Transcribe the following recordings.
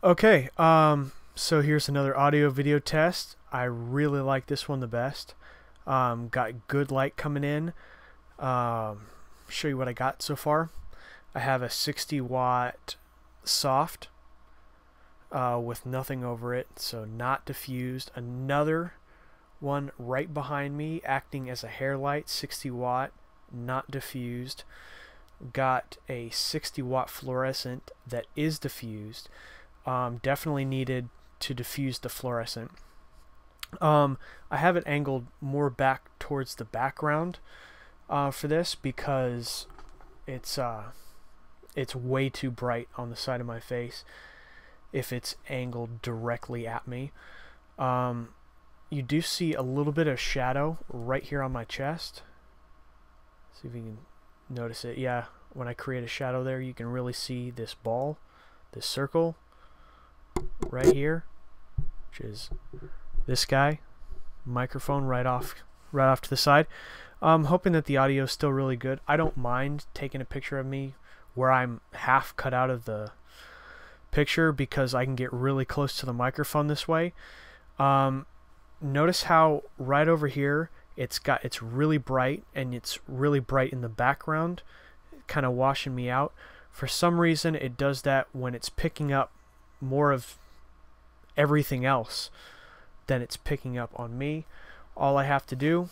Okay, so here's another audio video test. I really like this one the best. Got good light coming in. Show you what I got so far. I have a 60 watt soft with nothing over it, so not diffused. Another one right behind me acting as a hair light, 60 watt, not diffused. Got a 60 watt fluorescent that is diffused. Definitely needed to diffuse the fluorescent. I have it angled more back towards the background for this because it's way too bright on the side of my face if it's angled directly at me. You do see a little bit of shadow right here on my chest. See if you can notice it. Yeah, when I create a shadow there, you can really see this ball, this circle right here, which is this guy. Microphone right off to the side. I'm hoping that the audio is still really good. I don't mind taking a picture of me where I'm half cut out of the picture because I can get really close to the microphone this way. Notice how right over here it's really bright, and it's really bright in the background, kind of washing me out. For some reason it does that when it's picking up more of everything else than it's picking up on me. All I have to do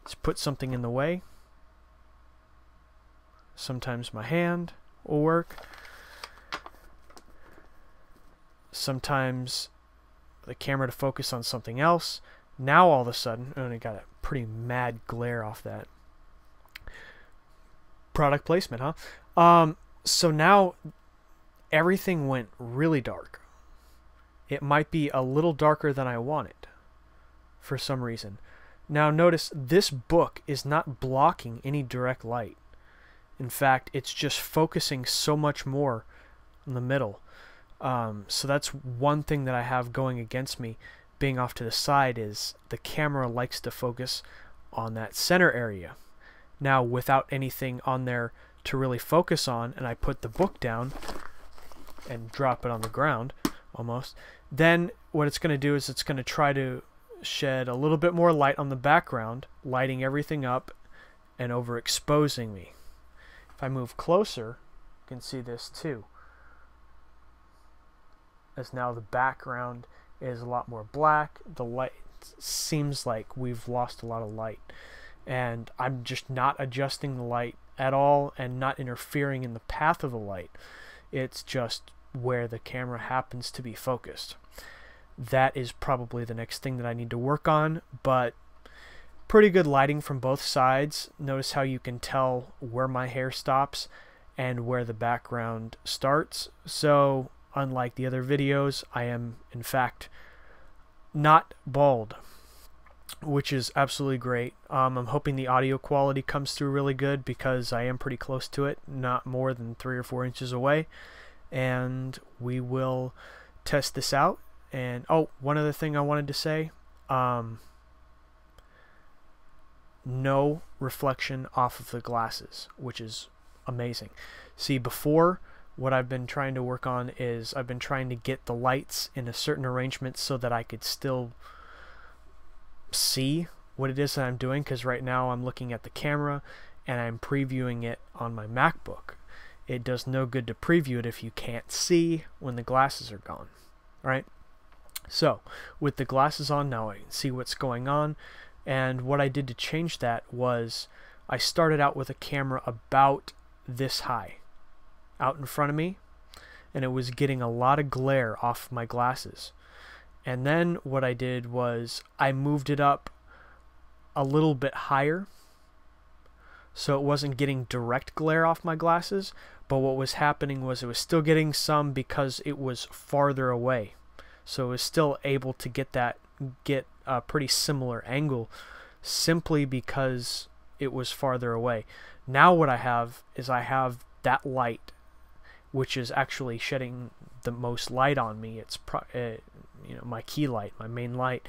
is put something in the way. Sometimes my hand will work. Sometimes the camera to focus on something else. Now all of a sudden, and I got a pretty mad glare off that. Product placement, huh? So now everything went really dark. It might be a little darker than I want it for some reason. Now notice this book is not blocking any direct light. In fact, it's just focusing so much more in the middle. So that's one thing that I have going against me being off to the side, is the camera likes to focus on that center area. Now without anything on there to really focus on, and I put the book down and drop it on the ground almost, then what it's going to do is it's going to try to shed a little bit more light on the background, lighting everything up and overexposing me. If I move closer, you can see this too, as now the background is a lot more black. The light seems like we've lost a lot of light, and I'm just not adjusting the light at all and not interfering in the path of the light. It's just where the camera happens to be focused. That is probably the next thing that I need to work on, but pretty good lighting from both sides. Notice how you can tell where my hair stops and where the background starts. So unlike the other videos, I am in fact not bald, which is absolutely great. I'm hoping the audio quality comes through really good because I am pretty close to it, not more than 3 or 4 inches away. And we will test this out. And oh, one other thing I wanted to say, no reflection off of the glasses, which is amazing. See, before, what I've been trying to work on is I've been trying to get the lights in a certain arrangement so that I could still see what it is that I'm doing, because right now I'm looking at the camera and I'm previewing it on my MacBook. It does no good to preview it if you can't see when the glasses are gone. Alright? So, with the glasses on now, I can see what's going on. And what I did to change that was I started out with a camera about this high out in front of me, and it was getting a lot of glare off my glasses. And then what I did was I moved it up a little bit higher so it wasn't getting direct glare off my glasses, but what was happening was it was still getting some because it was farther away. So it was still able to get a pretty similar angle simply because it was farther away. Now what I have is I have that light, which is actually shedding the most light on me. It's my key light, my main light.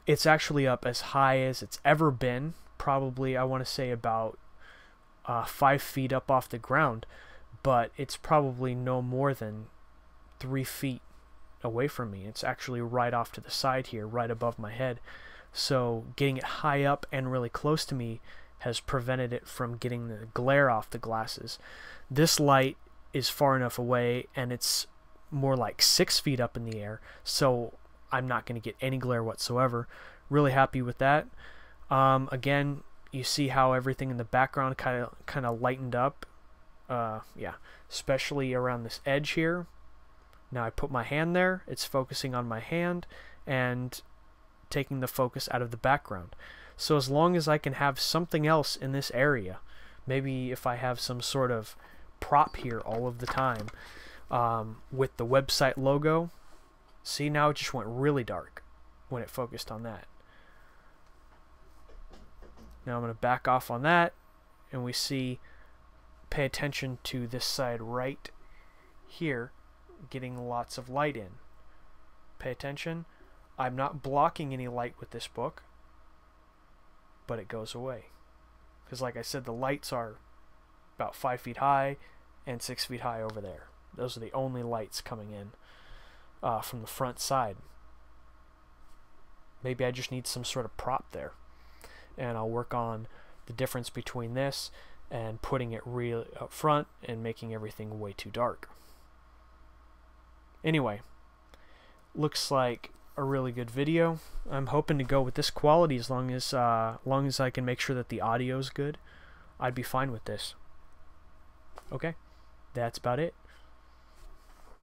It's actually up as high as it's ever been, probably I want to say about 5 feet up off the ground, but it's probably no more than 3 feet away from me. It's actually right off to the side here, right above my head. So getting it high up and really close to me has prevented it from getting the glare off the glasses. This light is far enough away, and it's more like 6 feet up in the air, so I'm not going to get any glare whatsoever. Really happy with that. Again, you see how everything in the background kind of lightened up. Yeah, especially around this edge here. Now I put my hand there, it's focusing on my hand and taking the focus out of the background. So as long as I can have something else in this area, maybe if I have some sort of prop here all of the time, with the website logo, see, now it just went really dark when it focused on that. Now I'm going to back off on that, and we see, pay attention to this side right here, getting lots of light in. Pay attention. I'm not blocking any light with this book, but it goes away. Because like I said, the lights are about 5 feet high and 6 feet high over there. Those are the only lights coming in from the front side. Maybe I just need some sort of prop there. And I'll work on the difference between this and putting it really up front and making everything way too dark. Anyway, looks like a really good video. I'm hoping to go with this quality as long as I can make sure that the audio is good. I'd be fine with this. Okay, that's about it.